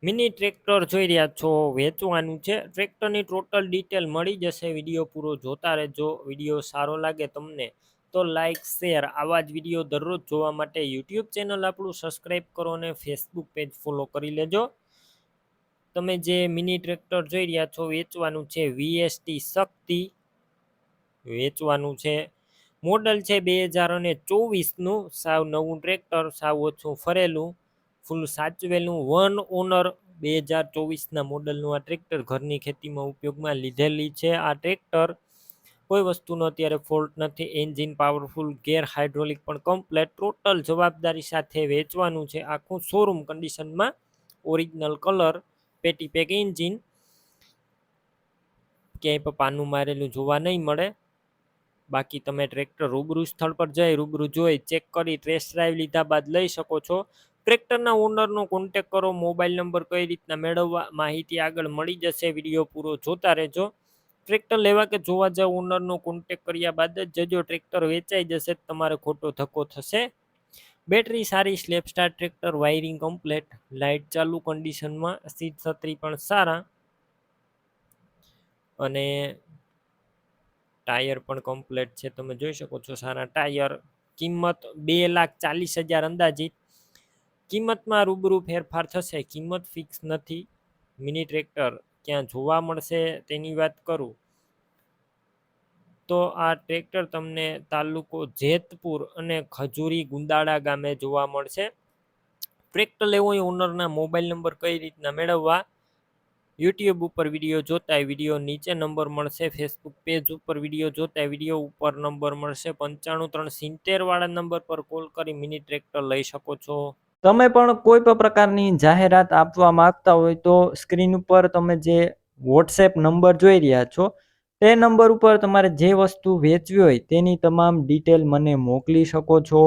Mini tractor જોઈ રહ્યા છો, વેચવાનું છે. ટ્રેક્ટરની ટોટલ ડિટેલ મળી જશે. વિડીયો પૂરો જોતા રહેજો. વિડીયો સારો લાગે તમને તો લાઇક શેર આવા જ વિડીયો દરરોજ જોવા માટે યુટ્યુબ ચેનલ આપણું સબસ્ક્રાઈબ કરો અને ફેસબુક પેજ ફોલો કરી લેજો. તમે જે મિની ટ્રેક્ટર જોઈ રહ્યા છો વેચવાનું છે વીએસટી શક્તિ વેચવાનું છે. મોડલ છે 2024નું. સાવ નવું ટ્રેક્ટર, સાવ ઓછું ફરેલું, ફૂલ સાચવેલું, વન ઓનર 2024ના મોડલનું આ ટ્રેક્ટર ઘરની ખેતીમાં ઉપયોગમાં લીધેલી છે. આ ટ્રેક્ટર કોઈ વસ્તુનો અત્યારે ફોલ્ટ નથી. એન્જિન પાવરફુલ, ગેર હાઇડ્રોલિક પણ કમ્પ્લેટ, ટોટલ જવાબદારી સાથે વેચવાનું છે. આખું શોરૂમ કન્ડિશનમાં, ઓરિજિનલ કલર, પેટી પેક એન્જિન, ક્યાંય પણ પાનું મારેલું જોવા નહીં મળે. બાકી તમે ટ્રેક્ટર રૂબરૂ સ્થળ પર જઈ રૂબરૂ જોઈ ચેક કરી ટેસ્ટ ડ્રાઈવ લીધા બાદ લઈ શકો છો. ટ્રેક્ટરના ઓનરનો કોન્ટેક કરો. મોબાઈલ નંબર કઈ રીતના મેળવવા માહિતી આગળ મળી જશે. વિડીયો પૂરો જોતા રહેજો. ટ્રેક્ટર લેવા કે જોવા જાવ ઓનરનો કોન્ટેક કર્યા બાદ જ જજો. ટ્રેક્ટર વેચાઈ જશે, તમારે ખોટો ધક્કો થશે. બેટરી સારી, slap star tractor, wiring complete, light ચાલુ કન્ડિશનમાં, સીટ છત્રી પણ સારા અને ટાયર પણ કમ્પ્લેટ છે. તમે જોઈ શકો છો સારા ટાયર. કિંમત 2,40,000 અંદાજિત. કિંમતમાં રૂબરૂ ફેરફાર થશે, કિંમત ફિક્સ નથી. મિની ટ્રેક્ટર ક્યાં જોવા મળશે તેની વાત કરું તો આ ટ્રેક્ટર તમને તાલુકો જેતપુર અને ખજૂરી ગુંદાળા ગામે જોવા મળશે. ટ્રેક્ટર લેવો હોય ઓનરના મોબાઈલ નંબર કઈ રીતના મેળવવા, યુટ્યુબ ઉપર વિડીયો જોતા વિડીયો નીચે નંબર મળશે. ફેસબુક પેજ ઉપર વિડીયો જોતા વિડીયો ઉપર નંબર મળશે. 95 370 વાળા નંબર પર કોલ કરી મિની ટ્રેક્ટર લઈ શકો છો. તમે પણ કોઈ પણ પ્રકારની જાહેરાત આપવા માંગતા હોય તો સ્ક્રીન ઉપર તમે જે વોટ્સએપ નંબર જોઈ રહ્યા છો તે નંબર ઉપર તમારે જે વસ્તુ વેચવી હોય તેની તમામ ડિટેલ મને મોકલી શકો છો.